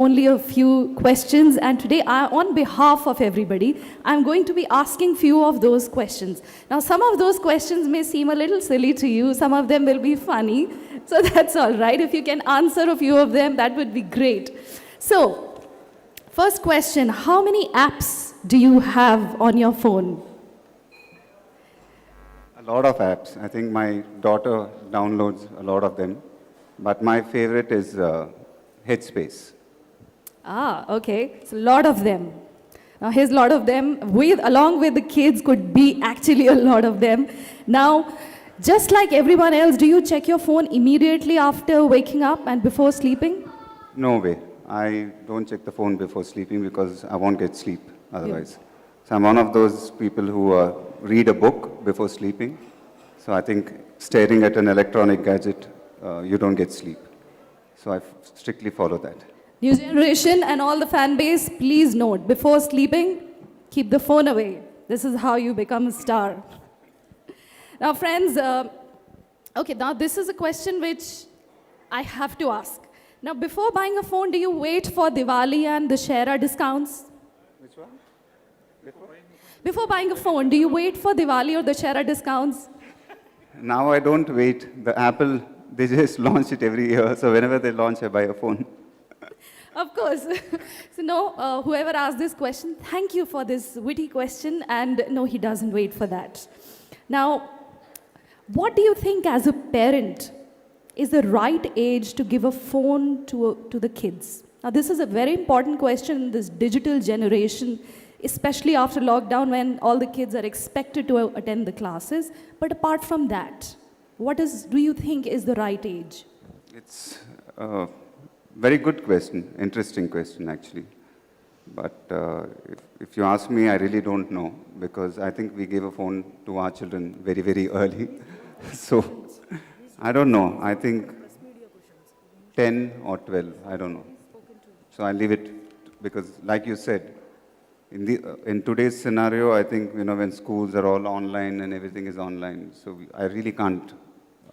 only a few questions, and today, on behalf of everybody, I'm going to be asking few of those questions. Now, some of those questions may seem a little silly to you, some of them will be funny, so that's all right. If you can answer a few of them, that would be great. So, first question, how many apps do you have on your phone? A lot of apps. I think my daughter downloads a lot of them. But my favorite is Headspace. Ah, okay. So a lot of them. Now, here's a lot of them. Along with the kids, could be actually a lot of them. Now, just like everyone else, do you check your phone immediately after waking up and before sleeping? No way. I don't check the phone before sleeping because I won't get sleep otherwise. So I'm one of those people who read a book before sleeping. So I think staring at an electronic gadget, you don't get sleep. So I strictly follow that. New generation and all the fan base, please note, before sleeping, keep the phone away. This is how you become a star. Now, friends, okay, now this is a question which I have to ask. Now, before buying a phone, do you wait for Diwali and the Shera discounts? Which one? Before buying a phone, do you wait for Diwali or the Shera discounts? Now I don't wait. The Apple, they just launch it every year. So whenever they launch, I buy a phone. Of course. So no, whoever asked this question, thank you for this witty question. And no, he doesn't wait for that. Now, what do you think as a parent is the right age to give a phone to the kids? Now, this is a very important question in this digital generation, especially after lockdown when all the kids are expected to attend the classes. But apart from that, do you think is the right age? It's a very good question, interesting question actually. But if you ask me, I really don't know because I think we gave a phone to our children very, very early. So I don't know. I think 10 or 12, I don't know. So I leave it because like you said, in today's scenario, I think, when schools are all online and everything is online, so I really can't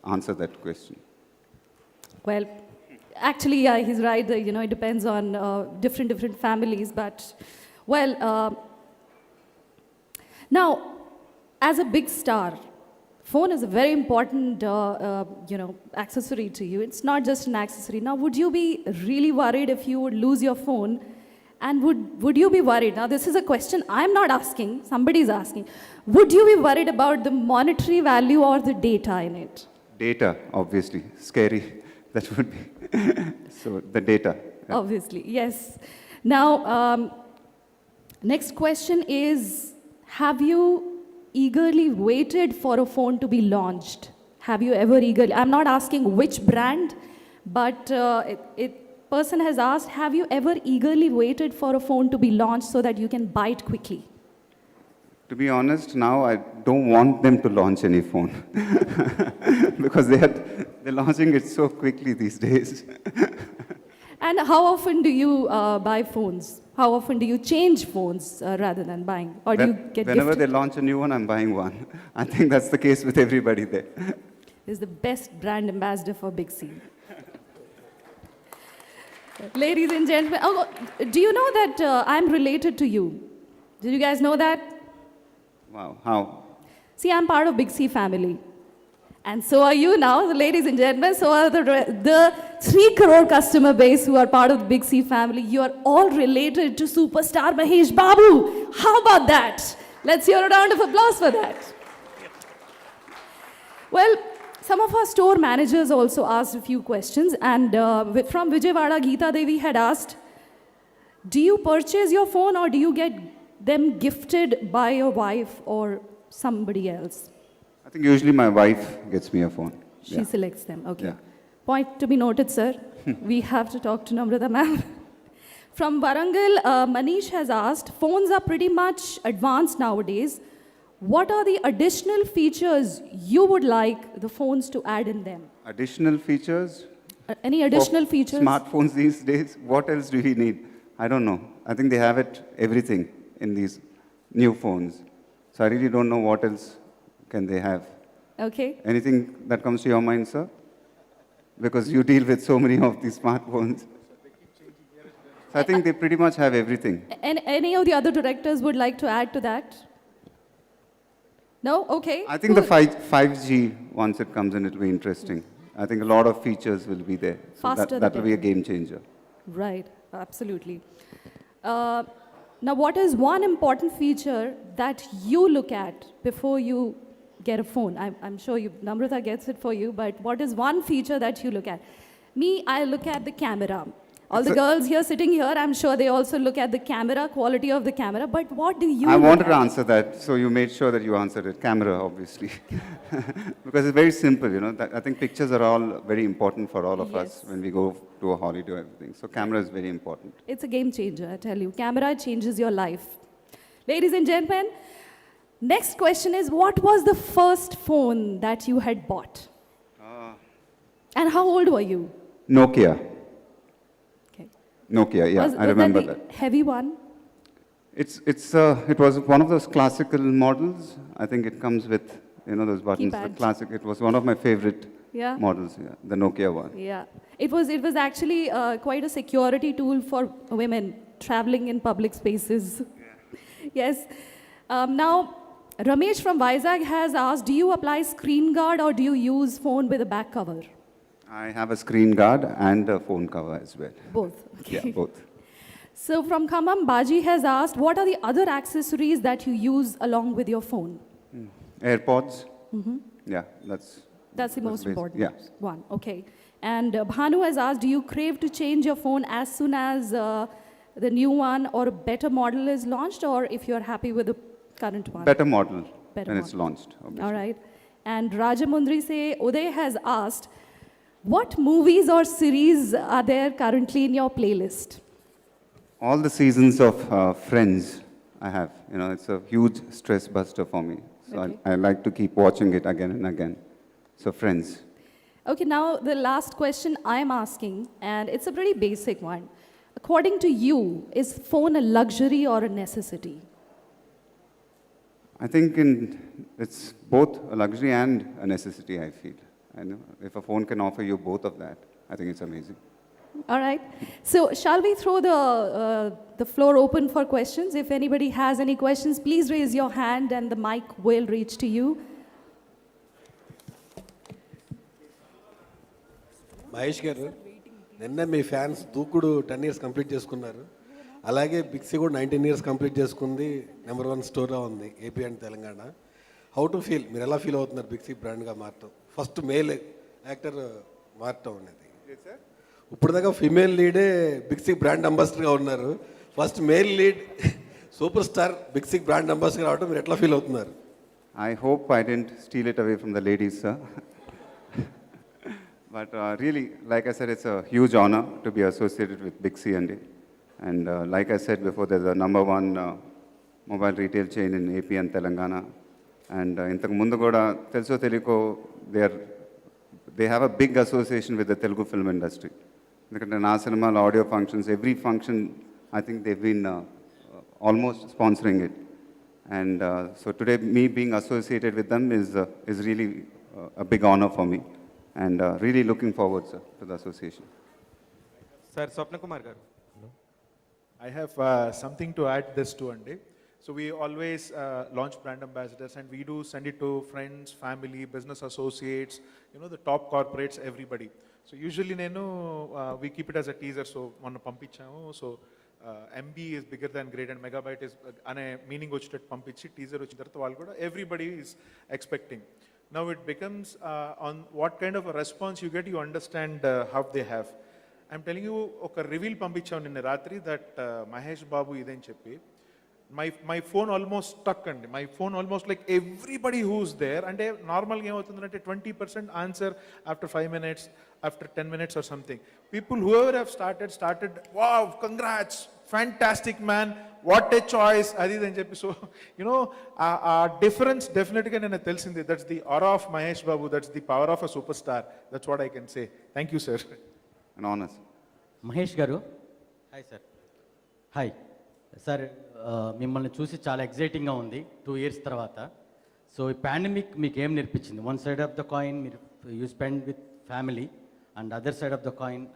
answer that question. Well, actually, yeah, he's right. It depends on different families. But, well, now, as a big star, phone is a very important, accessory to you. It's not just an accessory. Now, would you be really worried if you would lose your phone? And would you be worried? Now, this is a question I'm not asking. Somebody's asking. Would you be worried about the monetary value or the data in it? Data, obviously. Scary. That would be. So, the data. Yeah. Obviously, yes. Now, next question is, have you eagerly waited for a phone to be launched? Have you ever eagerly? I'm not asking which brand, but person has asked, have you ever eagerly waited for a phone to be launched so that you can buy it quickly? To be honest, now I don't want them to launch any phone because they're launching it so quickly these days. And how often do you buy phones? How often do you change phones rather than buying? Or do you get Whenever gifted? they launch a new one, I'm buying one. I think that's the case with everybody there. This is the best brand ambassador for Big C. Ladies and gentlemen, do you know that I'm related to you? Did you guys know that? Wow, how? See, I'm part of Big C family. And so are you now, ladies and gentlemen. So are the 3 crore customer base who are part of the Big C family. You are all related to superstar Mahesh Babu. How about that? Let's hear a round of applause for that. Well, some of our store managers also asked a few questions. And from Vijayawada, Geeta Devi had asked, do you purchase your phone or do you get them gifted by your wife or somebody else? I think usually my wife gets me a phone. She selects them, okay. Yeah. Point to be noted, sir. We have to talk to Namrata ma'am. From Warangal, Manish has asked, phones are pretty much advanced nowadays. What are the additional features you would like the phones to add in them? Additional features? Any additional features? Smartphones these days, what else do we need? I don't know. I think they have everything in these new phones. So I really don't know what else can they have. Okay. Anything that comes to your mind, sir? Because you deal with so many of these smartphones. So I think they pretty much have everything. And any of the other directors would like to add to that? No? Okay. I think the 5G, once it comes in, it will be interesting. I think a lot of features will be there. So Faster that the will be a better. game changer. Right, absolutely. Now, what is one important feature that you look at before you get a phone? I'm sure Namrata gets it for you, but what is one feature that you look at? Me, I look at the camera. All the girls here sitting here, I'm sure they also look at the camera, quality of the camera, but what do you I look wanted at? to answer that, so you made sure that you answered it. Camera, obviously. Because it's very simple, you know. I think pictures are all very important for all of us Yes. when we go to a holiday or everything. So camera is very important. It's a game changer, I tell you. Camera changes your life. Ladies and gentlemen, next question is, what was the first phone that you had bought? And how old were you? Nokia. Okay. Nokia, yeah, was I remember the that. heavy one? It was one of those classical models. I think it comes with, you know, those buttons, the Keypad. classic. It was one of my favorite Yeah. models, yeah, the Nokia one. Yeah. It was actually quite a security tool for women traveling in public spaces. Yes. Now, Ramesh from Vizag has asked, do you apply screen guard or do you use phone with a back cover? I have a screen guard and a phone cover as well. Both. Okay. Yeah, both. So from Khammam, Baji has asked, what are the other accessories that you use along with your phone? AirPods. Yeah, That's the most basic. important Yeah. one. Okay. And Bhanu has asked, do you crave to change your phone as soon as the new one or a better model is launched, or if you're happy with the current one? better model Better when it's model. launched. Obviously. All right. And Rajamundri say, Uday has asked, what movies or series are there currently in your playlist? All the seasons of Friends I have. You know, it's a huge stress buster for me. So Okay. I like to keep watching it again and again. So Friends. Okay, now the last question I'm asking, and it's a pretty basic one. According to you, is phone a luxury or a necessity? I think it's both a luxury and a necessity, I feel. And if a phone can offer you both of that, I think it's amazing. All right. So shall we throw the floor open for questions? If anybody has any questions, please raise your hand and the mic will reach to you. Mahesh గారు నిన్న మీ fans దూకుడు 10 years complete చేసుకున్నారు. అలాగే బిక్సీ కూడా 19 years complete చేసుకుంది. #1 స్టోర్లో ఉంది AP and Telangana. How to feel, మీరు ఎలా ఫీల్ అవుతున్నారు బిక్సీ బ్రాండ్గా మారటం, ఫస్ట్ మేల్ యాక్టర్ మారటం అనేది? ఇప్పుడు దాకా ఫిమేల్ లీడే బిక్సీ బ్రాండ్ అంబాసిడర్గా ఉన్నారు. First male lead super star Big C brand ambassador రావడం మీరు ఎట్లా ఫీల్ అవుతున్నారు? I hope I didn't steal it away from the ladies, sir. But really, like I said, it's a huge honor to be associated with Big C and And like I said before, there's a #1 mobile retail chain in AP and Telangana. And ఇంతకు ముందు కూడా తెలుసో తెలియకో they have a big association with the Telugu film industry. ఎందుకంటే నా సినిమాలో audio functions, every function I think they've been almost sponsoring it. And so today, me being associated with them is really a big honor for me. And really looking forward, sir, to the association. Sir, Swapna Kumar garu. I have something to add this to Andy. So we always launch brand ambassadors and we do send it to friends, family, business associates, you know, the top corporates, everybody. So usually we keep it as a teaser. So one pampichamu. So MB is bigger than great and megabyte is ane meaning వచ్చేటట్టు పంపించి teaser వచ్చిన తర్వాత వాళ్ళు కూడా everybody is expecting. Now it becomes on what kind of a response you get, you understand how they have. I'm telling you, ఒక reveal పంపించాను నిన్న రాత్రి దట్ మహేష్ బాబు ఇదని చెప్పి మై ఫోన్ ఆల్మోస్ట్ స్టక్ అండి. My phone almost like everybody who's there. అంటే నార్మల్గా ఏమవుతుందంటే 20% answer after 5 minutes, after 10 minutes or something. People who ever have started wow congrats, fantastic man, what a choice, అది అని చెప్పి. So you know ఆ difference డెఫినెట్గా నేను తెలిసింది. That's the aura of Mahesh Babu, that's the power of a super star. That's what I can say. Thank you sir. An honor, sir. Mahesh గారు, hi sir. Hi sir, మిమ్మల్ని చూసి చాలా ఎగ్జైటింగ్గా ఉంది 2 years తర్వాత. సో ఈ పాండమిక్ మీకు ఏం నేర్పించింది? One side of the coin మీరు you spend with family, and other side of the coin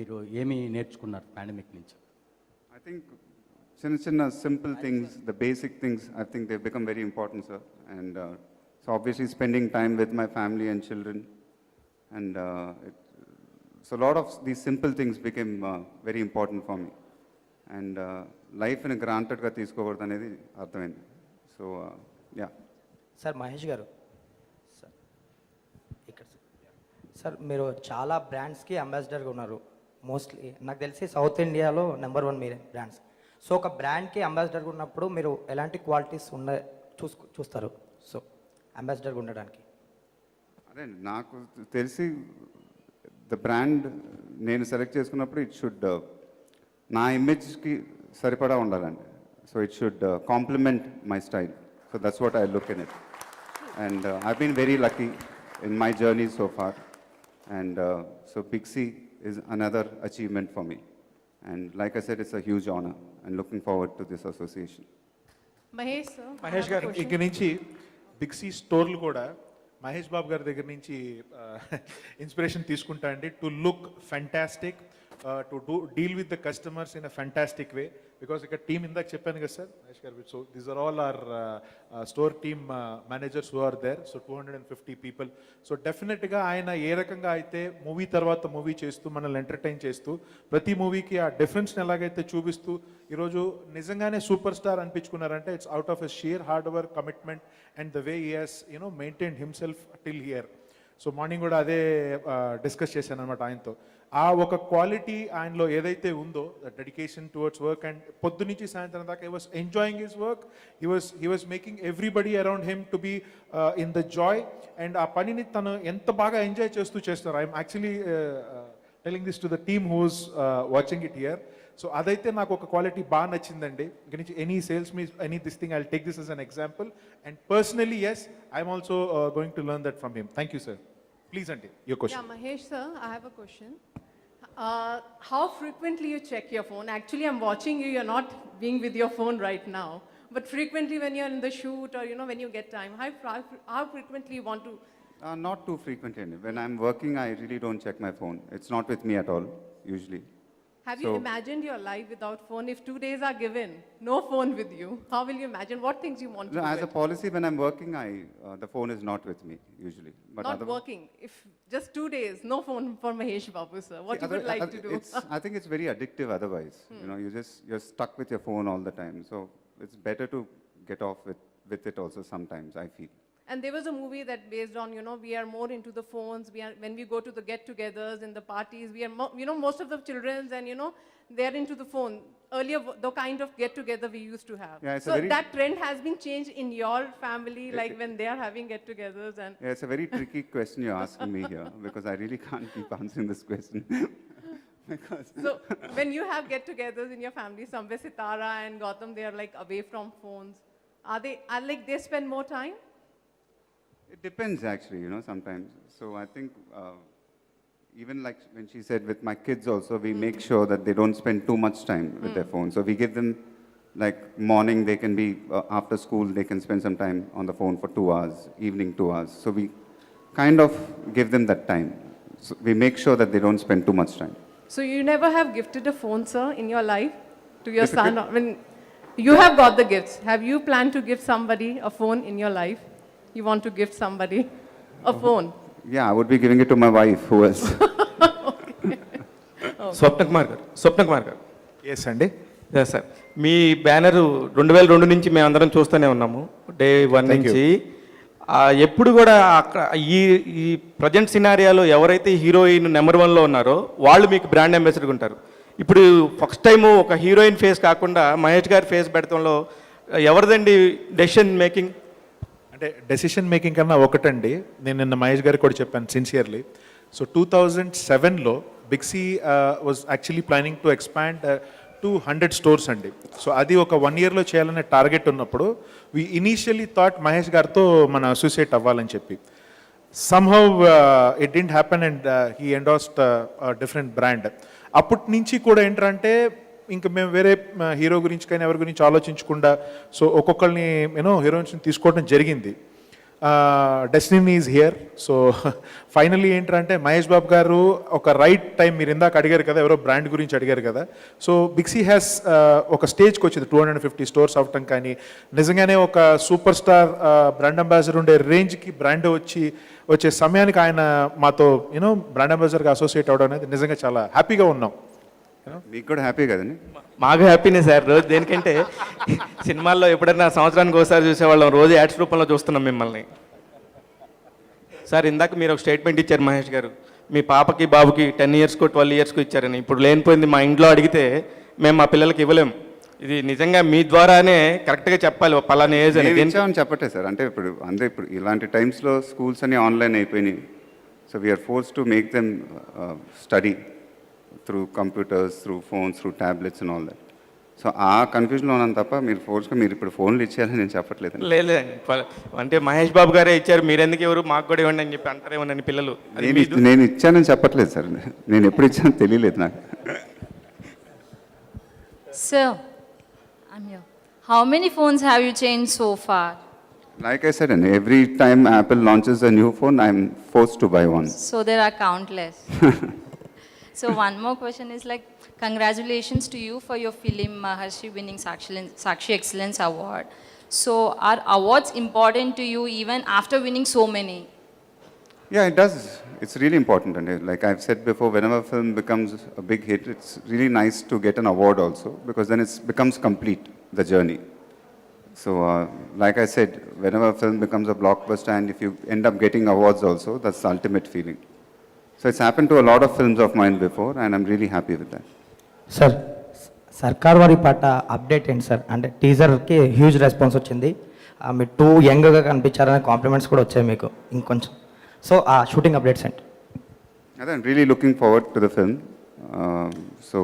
మీరు ఏమి నేర్చుకున్నారు పాండమిక్ నుంచి? I think చిన్న simple things, the basic things, I think they've become very important, sir. And so obviously spending time with my family and children. And so a lot of these simple things became very important for me. And life in a grantedగా తీసుకోకూడదు అనేది అర్థమైంది. So yeah. Sir Mahesh గారు sir ఇక్కడ sir మీరు చాలా బ్రాండ్స్కి అంబాసిడర్గా ఉన్నారు. Mostly నాకు తెలిసి సౌత్ ఇండియాలో నెంబర్ 1 మీరే బ్రాండ్స్. సో ఒక బ్రాండ్కి అంబాసిడర్గా ఉన్నప్పుడు మీరు ఎలాంటి క్వాలిటీస్ చూస్తారు సో అంబాసిడర్గా ఉండడానికి? అదే నాకు తెలిసి ద బ్రాండ్ నేను సెలెక్ట్ చేసుకున్నప్పుడు ఇట్ షుడ్ నా ఇమేజ్కి సరిపడా ఉండాలండి. So it should complement my style. So that's what I look in it. And I been very lucky in my journey so far. And so Big C is another achievement for me. And like I said, it's a huge honor and looking forward to this association. Mahesh sir, Mahesh గారు ఇక్కడి నుంచి big C స్టోర్లు కూడా మహేష్ బాబు గారి దగ్గర నుంచి inspiration తీసుకుంటా అండి. To look fantastic, to deal with the customers in a fantastic way. Because ఇక్కడ టీమ్ ఇందాక చెప్పాను కదా sir Mahesh garu. So these are all our store team managers who are there. So 250 people. So డెఫినెట్గా ఆయన ఏ రకంగా అయితే మూవీ తర్వాత మూవీ చేస్తూ మనల్ని ఎంటర్టైన్ చేస్తూ ప్రతి మూవీకి ఆ డిఫరెన్స్ని ఎలాగైతే చూపిస్తూ ఈరోజు నిజంగానే సూపర్ స్టార్ అనిపించుకున్నారంటే it's out of a sheer hard work, commitment and the way he has maintain himself till here. So morning కూడా అదే డిస్కస్ చేశాను అనమాట ఆయనతో. ఆ ఒక క్వాలిటీ ఆయనలో ఏదైతే ఉందో, the dedication towards work, and పొద్దు నుంచి సాయంత్రం దాకా he was enjoying his work. He was making everybody around him to be in the joy. And ఆ పనిని తను ఎంత బాగా ఎంజాయ్ చేస్తూ చేస్తారు. I'm actually telling this to the team who's watching it here. So అదైతే నాకు ఒక క్వాలిటీ బాగా నచ్చిందండి. ఇక్కడ నుంచి any sales me any this thing I take this as an example. And personally, yes, I'm also going to learn that from him. Thank you, sir. Please, aunty, your question. Yeah, Mahesh sir, I have a question. How frequently you check your phone? Actually, I'm watching you. You're not being with your phone right now, but frequently when you're in the shoot or when you get time, how frequently you want to? Not too frequently. When I'm working, I really don't check my phone. It's not with me at all, usually. Have you imagined your life without phone? If 2 days are given, no phone with you, how will you imagine? What things you want to No, do? as a policy, when I'm working, the phone is not with me, usually. But Not working. If just 2 days, no phone for Mahesh Babu sir. What you would like to do? I think it's very addictive otherwise. You're stuck with your phone all the time. So it's better to get off with it also sometimes, I feel. And there was a movie that based on, we are more into the phones. When we go to the get-togethers and the parties, we are, most of the children's and, they are into the phone. Earlier, the kind of get-together we used to have. Yeah, it's so a very- that trend has been changed in your family, like when they are having get-togethers and. Yeah, it's a very tricky question you're asking me here because I really can't keep answering this question. Because So when you have get-togethers in your family, somewhere Sitara and Gautam, they are like away from phones. Are they spend more time? it depends actually, sometimes. So I think even like when she said with my kids also, we make sure that they don't spend too much time with their phone. So we give them like morning, they can be, after school, they can spend some time on the phone for 2 hours, evening 2 hours. So we kind of give them that time. So we make sure that they don't spend too much time. So you never have gifted a phone, sir, in your life to your son? When you have got the gifts, have you planned to give somebody a phone in your life? You want to gift somebody a phone? Yeah, I would be giving it to my wife, who else? స్వప్న కుమార్ గారు. Yes అండి. Sir మీ banner 2002 నుంచి మేము అందరం చూస్తూనే ఉన్నాము, day 1 Thank you. నుంచి. ఎప్పుడు కూడా అక్కడ ఈ ప్రజెంట్ సినారియాలో ఎవరైతే హీరోయిన్ నెంబర్ 1లో ఉన్నారో వాళ్ళు మీకు బ్రాండ్ అంబాసిడర్గా ఉంటారు. ఇప్పుడు ఫస్ట్ టైము ఒక హీరోయిన్ ఫేస్ కాకుండా మహేష్ గారి ఫేస్ పెడతంలో ఎవరిదండి డెసిషన్ మేకింగ్? అంటే డెసిషన్ మేకింగ్ కన్నా ఒకటండి, నేను నిన్న మహేష్ గారికి కూడా చెప్పాను సిన్సియర్లీ. సో 2007లో Big C was actually planning to expand to 100 stores అండి. సో అది ఒక 1 yearలో చేయాలనే టార్గెట్ ఉన్నప్పుడు వి ఇనీషియలీ థాట్ మహేష్ గారితో మన అసోసియేట్ అవ్వాలని చెప్పి. Somehow it didn't happen and he endorsed different brand. అప్పటి నుంచి కూడా ఏంటంటే ఇంకా మేము వేరే హీరో గురించి కానీ ఎవరి గురించి ఆలోచించకుండా సో ఒక్కొక్కరిని హీరోయిన్స్ని తీసుకోవడం జరిగింది. Destiny is here. So finally ఏంటంటే మహేష్ బాబు గారు ఒక రైట్ టైం, మీరు ఇందాక అడిగారు కదా, ఎవరో బ్రాండ్ గురించి అడిగారు కదా. సో బిక్సీ హ్యాస్ ఒక స్టేజ్కి వచ్చింది 250 స్టోర్స్ అవటం, కానీ నిజంగానే ఒక సూపర్ స్టార్ బ్రాండ్ అంబాసిడర్ ఉండే రేంజ్కి బ్రాండ్ వచ్చే సమయానికి ఆయన మాతో బ్రాండ్ అంబాసిడర్గా అసోసియేట్ అవ్వడం అనేది నిజంగా చాలా హ్యాపీగా ఉన్నాం. మీకు కూడా హ్యాపీ కదండి? మాకు హ్యాపీనే సార్. రోజు దేనికంటే సినిమాల్లో ఎప్పుడైనా సంవత్సరానికి ఒకసారి చూసేవాళ్ళం, రోజు యాడ్స్ రూపంలో చూస్తున్నాం మిమ్మల్ని. సార్ ఇందాక మీరు ఒక స్టేట్మెంట్ ఇచ్చారు మహేష్ గారు, మీ పాపకి బాబుకి 10 ఇయర్స్కో 12 ఇయర్స్కో ఇచ్చారని. ఇప్పుడు లేనిపోయింది మా ఇంట్లో అడిగితే మేము మా పిల్లలకి ఇవ్వలేం. ఇది నిజంగా మీ ద్వారానే కరెక్ట్గా చెప్పాలి పలానా ఏజ్ అని. ఇచ్చామని చెప్పట్లేదు సార్. అంటే ఇప్పుడు ఇలాంటి టైమ్స్లో స్కూల్స్ అన్నీ ఆన్లైన్ అయిపోయినాయి. So we're forced to make them study through computers, through phones, through tablets and all that. సో ఆ కన్ఫ్యూజన్లో ఉన్నాను తప్ప మీరు ఇప్పుడు ఫోన్లు ఇచ్చేయాలని నేను చెప్పట్లేదు. లేదు అంటే మహేష్ బాబు గారే ఇచ్చారు, మీరెందుకు ఎవరు మాకు కూడా ఇవ్వండి అని చెప్పి అంటారేమోనని పిల్లలు. నేను ఇచ్చానని చెప్పట్లేదు సార్. నేను ఎప్పుడు ఇచ్చానో తెలియలేదు నాకు. Sir, I'm here. How many phones have you changed so far? Like I said, and every time Apple launches a new phone, I'm forced to buy one. So there are countless. So one more question is like, congratulations to you for your film Maharshi winning Sakshi Excellence Award. So are awards important to you even after winning so many? Yeah, it does. It's really important. And like I've said before, whenever a film becomes a big hit, it's really nice to get an award also, because then it becomes complete, the journey. So like I said, whenever a film becomes a blockbuster and if you end up getting awards also, that's the ultimate feeling. So it's happened to a lot of films of mine before, and I'm really happy with that. Sir సర్కార్ వారి పాట update ఏంటి sir? అంటే టీజర్కి huge response వచ్చింది, మీరు two యంగ్గా కనిపించారనే compliments కూడా వచ్చాయి మీకు ఇంకొంచెం. సో ఆ షూటింగ్ అప్డేట్స్ ఏంటి? I'm really looking forward to the film. So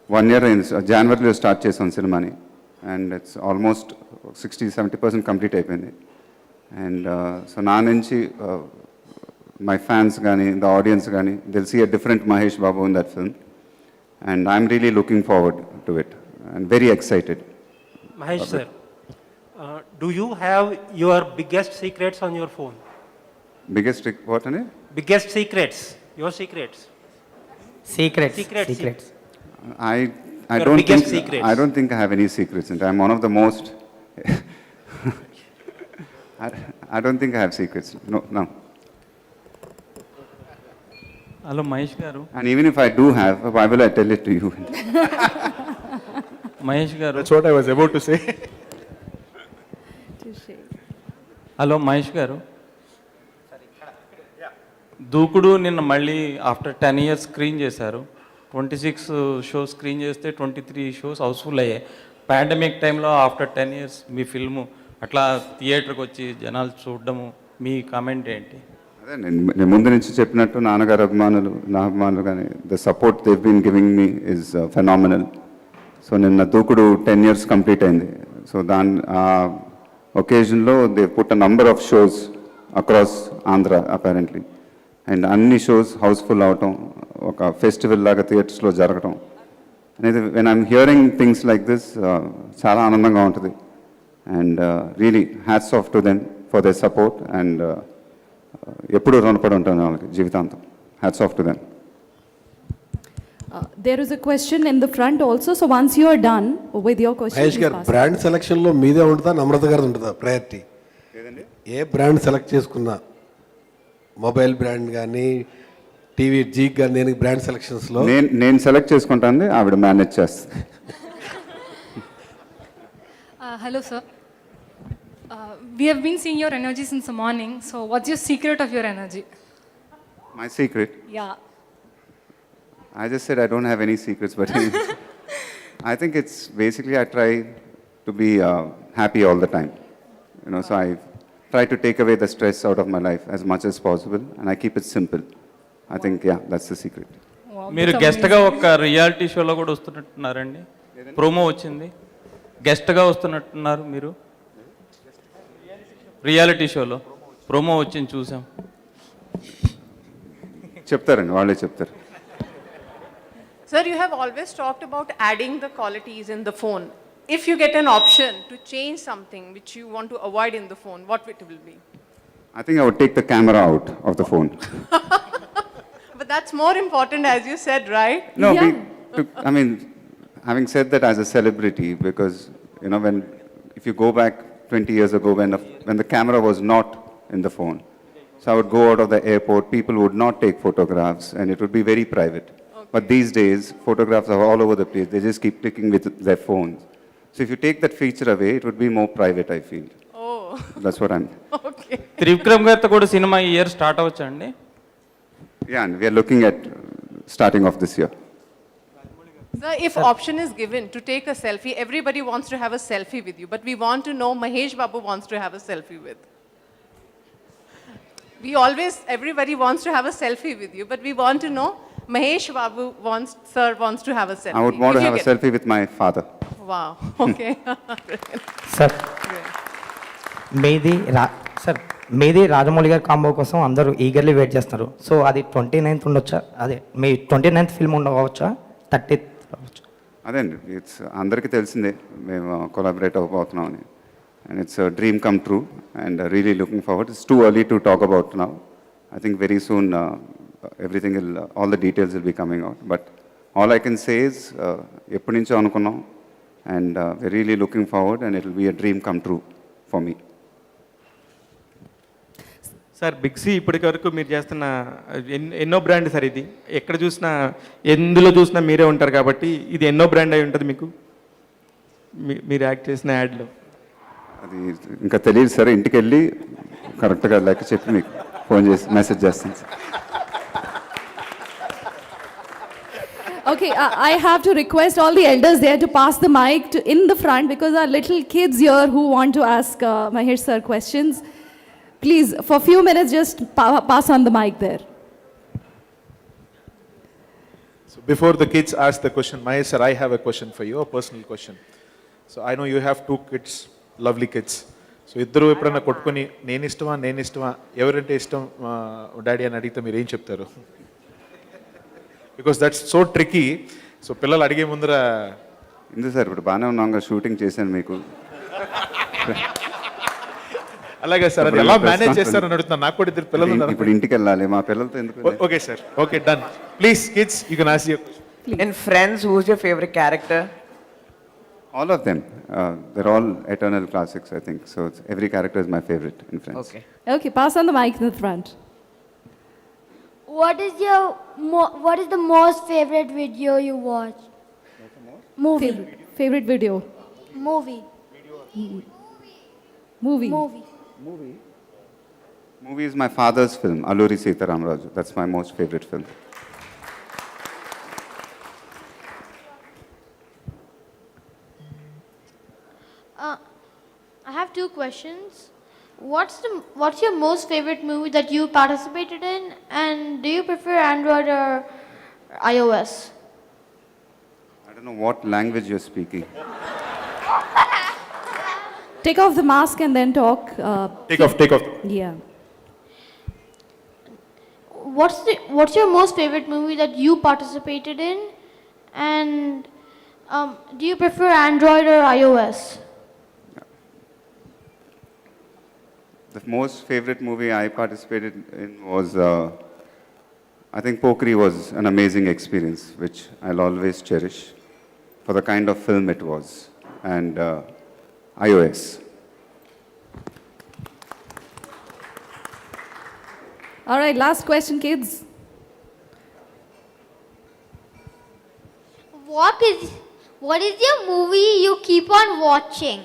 1 year in January start చేసాం సినిమాని, and it's almost 60-70% complete అయిపోయింది. And so నా నుంచి my fans gani, the audience gani, they'll see a different Mahesh Babu in that film, and I'm really looking forward to it and very excited. Mahesh sir, do you have your biggest secrets on your phone? What ane? Biggest secrets, your secrets. Secrets. I Your don't biggest think secrets. I don't think I have any secrets, and I'm one of the most. I don't think I have secrets. No. Hello Mahesh గారు. And even if I do have, why will I tell it to you? Mahesh గారు. That's what I was about to say. Hello Mahesh గారు. దూకుడు నిన్న మళ్ళీ after 10 years screen చేశారు. 26 shows screen చేస్తే 23 shows Housefull అయ్యాయి. Pandemic టైంలో ఆఫ్టర్ 10 years మీ film అట్లా థియేటర్కి వచ్చి జనాలు చూడడము, మీ కామెంట్ ఏంటి? అదే నేను ముందు నుంచి చెప్పినట్టు నాన్నగారు అభిమానులు, నా అభిమానులు కానీ, the support they've been giving me is phenomenal. So నిన్న దూకుడు 10 years కంప్లీట్ అయింది. సో ఆ ఒకేజన్లో they put a number of shows across Andhra apparently, and అన్ని షోస్ హౌస్ఫుల్ అవటం, ఒక ఫెస్టివల్ లాగా థియేటర్స్లో జరగటం అనేది, when I'm hearing things like this, చాలా ఆనందంగా ఉంటుంది. And really hats off to them for their support, and ఎప్పుడు రుణపడి ఉంటాను వాళ్ళకి జీవితాంతం. Hats off to them. There is a question in the front also, so once you are done with your question, Mahesh గారు, brand సెలక్షన్లో మీదే ఉంటుందా నమ్రత గారు ఉంటుందా ప్రయారిటీ? ఏ బ్రాండ్ సెలెక్ట్ చేసుకున్నా, మొబైల్ బ్రాండ్ కానీ టీవీ జీక్ కానీ, నేను బ్రాండ్ సెలక్షన్స్లో నేను సెలెక్ట్ చేసుకుంటాను, ఆవిడ మేనేజ్ చేస్తుంది. Hello sir. We have been seeing your energy since the morning. So what's your secret of your energy? My secret? Yeah. I just said I don't have any secrets, but I think it's basically I try to be happy all the time. So I try to take away the stress out of my life as much as possible, and I keep it simple. I think, yeah, that's the secret. మీరు గెస్ట్గా ఒక reality షోలో కూడా వస్తున్నట్టున్నారండి, promo వచ్చింది. గెస్ట్గా వస్తున్నట్టున్నారు మీరు reality షోలో, promo వచ్చింది చూసాం. చెప్తారండి, వాళ్ళే చెప్తారు. Sir, you have always talked about adding the qualities in the phone. if you get an option to change something which you want to avoid in the phone, what it will be? I think I would take the camera out of the phone. But that's more important, as you said, right? No, Yeah. I mean, having said that, as a celebrity, because, you know, if you go back 20 years ago when the camera was not in the phone, so I would go out of the airport, people would not take photographs, and it would be very private. But these days, photographs are all over the place. They just keep clicking with their phones. So if you take that feature away, it would be more private, I feel. Oh, That's what I'm... okay. Trivikram గారితో కూడా cinema ఈ year start అవ్వచ్చా అండి? Yeah, and we are looking at starting off this year. Sir, if option is given to take a selfie, everybody wants to have a selfie with you, but we want to know Mahesh Babu wants to have a selfie with. Everybody wants to have a selfie with you, but we want to know Mahesh Babu wants to have a selfie. I would want If to you have a get- selfie with my father. Wow, okay. Sir మీది రాజమౌళి గారి combo కోసం అందరూ eagerly wait చేస్తున్నారు. So అది 29th ఉండొచ్చా? అదే మీ 29th film ఉండవచ్చా? 30th అవ్వచ్చా? అదే అండి, ఇట్స్ అందరికీ తెలిసిందే మేము కొలాబరేట్ అవ్వబోతున్నామని. And it's dream come true and really looking forward. It's too early to talk about now. I think very soon everything all the details will be coming out. But all I can say is ఎప్పటి నుంచో అనుకున్నాం and we're really looking forward and it will be a dream come true for me. Sir Big C ఇప్పటి వరకు మీరు చేస్తున్న ఎన్నో brand sir ఇది. ఎక్కడ చూసినా ఎందులో చూసినా మీరే ఉంటారు కాబట్టి ఇది ఎన్నో బ్రాండ్ అయి ఉంటుంది మీకు, మీరు యాక్ట్ చేసిన యాడ్లో. అది ఇంకా తెలియదు సార్, ఇంటికి వెళ్ళి కరెక్ట్గా లెక్క చెప్పి మీకు ఫోన్ చేసి మెసేజ్ చేస్తాను sir. Okay, I have to request all the elders there to pass the mic in the front because our little kids here who want to ask Mahesh sir questions. Please, for a few minutes, just pass on the mic there. So before the kids ask the question, Mahesh sir, I have a question for you, a personal question. So I know you have 2 kids, lovely kids. So ఇద్దరు ఎప్పుడన్నా కొట్టుకొని నేను ఇష్టమా ఎవరంటే ఇష్టం daddy అని అడిగితే మీరు ఏం చెప్తారు? Because that's so tricky. So పిల్లలు అడిగే ముందర ఇందు సార్ ఇప్పుడు బాగానే ఉన్నాగా, షూటింగ్ చేశాను మీకు. అలాగే సార్, అది ఎలా మేనేజ్ చేస్తారని అడుగుతున్నాను. నాకు కూడా 2 పిల్లలు ఉన్నారు. ఇప్పుడు ఇంటికి వెళ్ళాలి, మా పిల్లలతో ఎందుకు? Okay sir, okay done. Please kids, you can ask your question. In Friends, who's your favorite character? All of them. They're all eternal classics, I think. So every character is my favorite in Friends. Okay. Okay, pass on the mic in the front. What is the most favorite video you watch? Movie. Favorite video. Movie. Movie. Movie is my father's film, Alluri Sitaramraju. That's my most favorite film. I have 2 questions. What's your most favorite movie that you participated in, and do you prefer Android or iOS? I don't know what language you're speaking. Take off the mask and then talk. Take off. Yeah. What's your most favorite movie that you participated in, and do you prefer Android or iOS? The most favorite movie I participated in was, I think Pokri was an amazing experience, which I'll always cherish for the kind of film it was. And iOS. All right, last question, kids. What is your movie you keep on watching?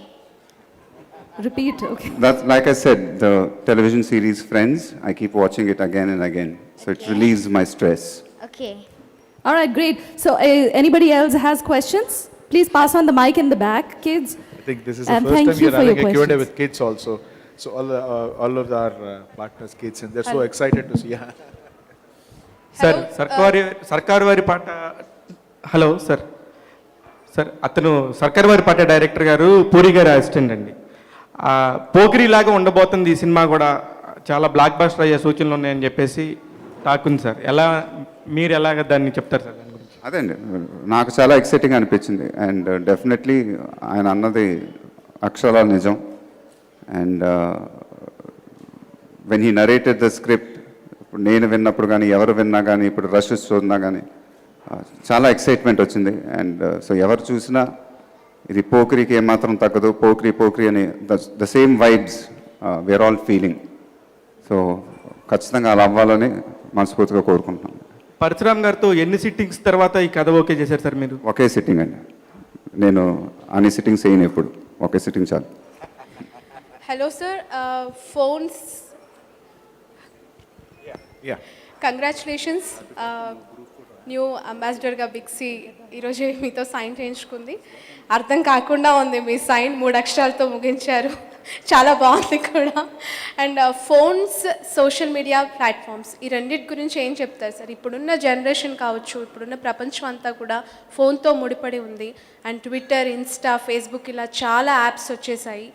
Repeat, okay. That's, like I said, the television series Friends, I keep watching it again and again. So it relieves my stress. Okay. All right, great. So anybody else has questions? Please pass on the mic in the back, kids. I think this is the And first thank time you you're for your having a Q&A questions. with kids also. So all of our partners, kids, and they're so excited to see. Yeah. Sir సర్కారు వారి పాట. Hello sir, అతను సర్కారు వారి పాట director గారు పూరి గారి assistant అండి. పోకిరి లాగా ఉండబోతుంది ఈ సినిమా కూడా, చాలా బ్లాక్ బస్టర్ అయ్యే సూచనలు ఉన్నాయని చెప్పేసి టాక్ ఉంది సార్. మీరు ఎలాగ దాన్ని చెప్తారు సార్ దాని గురించి? అదే అండి నాకు చాలా ఎక్సైటింగ్ అనిపించింది అండ్ డెఫినెట్లీ ఆయన అన్నది అక్షరాలు నిజం and when he narrated the script ఇప్పుడు నేను విన్నప్పుడు కానీ ఎవరు విన్నా కానీ ఇప్పుడు రష్ చూసినా కానీ చాలా ఎక్సైట్మెంట్ వచ్చింది అండ్ సో ఎవరు చూసినా ఇది పోక్రీకి ఏమాత్రం తగ్గదు పోక్రీ అని the same vibes we're all feeling so ఖచ్చితంగా అలా అవ్వాలని మనస్ఫూర్తిగా కోరుకుంటున్నాను. పరశురామ్ గారితో ఎన్ని సిట్టింగ్స్ తర్వాత ఈ కథ ఓకే చేశారు సార్ మీరు? ఒకే సిట్టింగ్ అండి, నేను అన్ని సిట్టింగ్స్ చేయను ఎప్పుడు, ఒకే సిట్టింగ్ చాలు. Hello, sir. Phones. Yeah. Congratulations. New అంబాసిడర్గా బిక్సీ ఈరోజు మీతో సైన్ చేయించుకుంది. అర్థం కాకుండా ఉంది మీ సైన్, 3 అక్షరాలతో ముగించారు. చాలా బాగుంది కూడా. And phones, social media platforms, ఈ రెండింటి గురించి ఏం చెప్తారు సార్? ఇప్పుడున్న జనరేషన్ కావచ్చు, ఇప్పుడున్న ప్రపంచం అంతా కూడా ఫోన్తో ముడిపడి ఉంది. అండ్ ట్విట్టర్, ఇన్స్టా, ఫేస్బుక్ ఇలా చాలా యాప్స్ వచ్చేసాయి.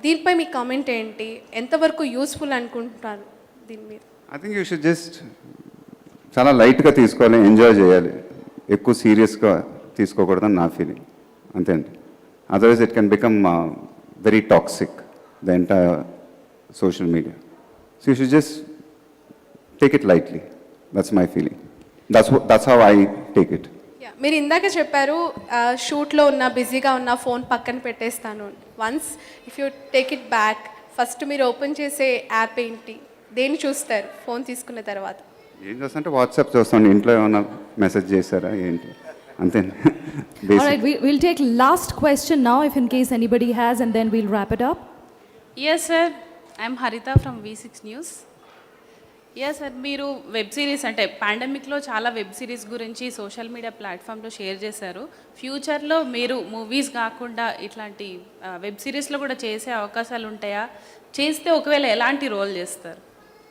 దీనిపై మీ కామెంట్ ఏంటి? ఎంతవరకు యూస్ఫుల్ అనుకుంటున్నారు దీని మీద? I think you should just చాలా లైట్గా తీసుకోవాలి, ఎంజాయ్ చేయాలి, ఎక్కువ సీరియస్గా తీసుకోకూడదని నా ఫీలింగ్, అంతే అండి. Otherwise it can become very toxic, the entire social media. So you should just take it lightly, that's my feeling, that's how I take it. మీరు ఇందాక చెప్పారు షూట్లో ఉన్న బిజీగా ఉన్న ఫోన్ పక్కన పెట్టేస్తాను. Once if you take it back, first మీరు open చేసే యాప్ ఏంటి? దేన్ని చూస్తారు ఫోన్ తీసుకున్న తర్వాత? ఏం చేస్తానంటే వాట్సాప్ చూస్తాను, ఇంట్లో ఏమైనా మెసేజ్ చేశారా ఏంటి, అంతే. All right, we'll take last question now, if in case anybody has, and then we'll wrap it up. Yes, sir. I'm Harita from V6 News. Yes, sir. మీరు వెబ్ సిరీస్ అంటే పాండమిక్లో చాలా web series గురించి social media ప్లాట్ఫామ్లో share చేశారు. ఫ్యూచర్లో మీరు movies కాకుండా ఇట్లాంటి వెబ్ సిరీస్లో కూడా చేసే అవకాశాలు ఉంటాయా? చేస్తే ఒకవేళ ఎలాంటి రోల్ చేస్తారు?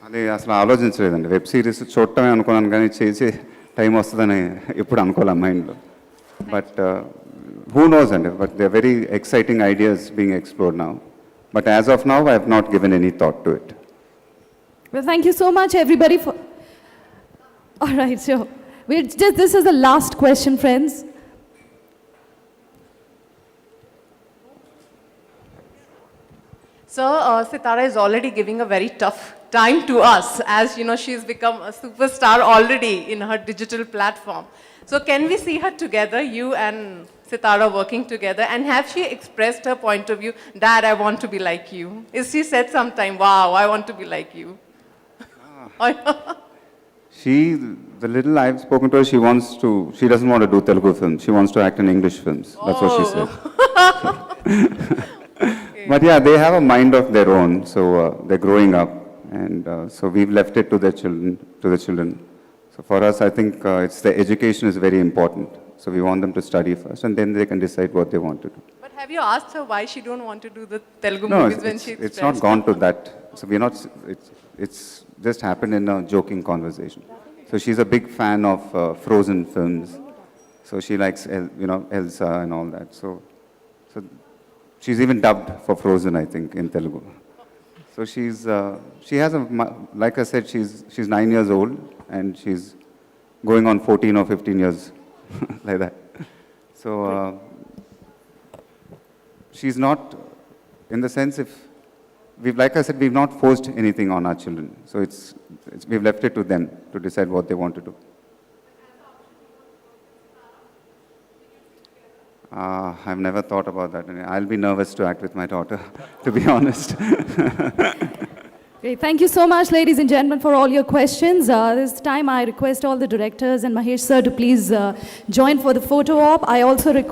అది అసలు ఆలోచించలేదండి. వెబ్ సిరీస్ చూడటమే అనుకున్నాను కానీ చేసే టైం వస్తుందని ఎప్పుడు అనుకోలే మైండ్లో. బట్ హూ నోస్ అండి, but they are very exciting ideas being explored now. But as of now I have not given any thought to it. Well, thank you so much, everybody. All right, so this is the last question, friends. So, Sitara is already giving a very tough time to us, as you know, she's become a superstar already in her digital platform. So, can we see her together, you and Sitara working together? And have she expressed her point of view, Dad, I want to be like you? Is she said sometime, wow, I want to be like you? The little I've spoken to her, she doesn't want to do Telugu films. She wants to act in English films. That's what she said. But yeah, they have a mind of their own, so they're growing up, and so we've left it to the children. So for us, I think it's the education is very important. So we want them to study first, and then they can decide what they want to do. But have you asked her why she don't want to do the Telugu No, movies when she's it's not gone to that. So we're not. It's just happened in a joking conversation. So she's a big fan of Frozen films. So she likes, Elsa and all that. So she's even dubbed for Frozen, I think, in Telugu. So she has like I said, she's 9 years old, and she's going on 14 or 15 years, like that. So she's not, in the sense, like I said, we've not forced anything on our children. So we've left it to them to decide what they want to do. I've never thought about that. I'll be nervous to act with my daughter, to be honest. Great. Thank you so much, ladies and gentlemen, for all your questions. This time I request all the directors and Mahesh sir to please join for the photo op. I also request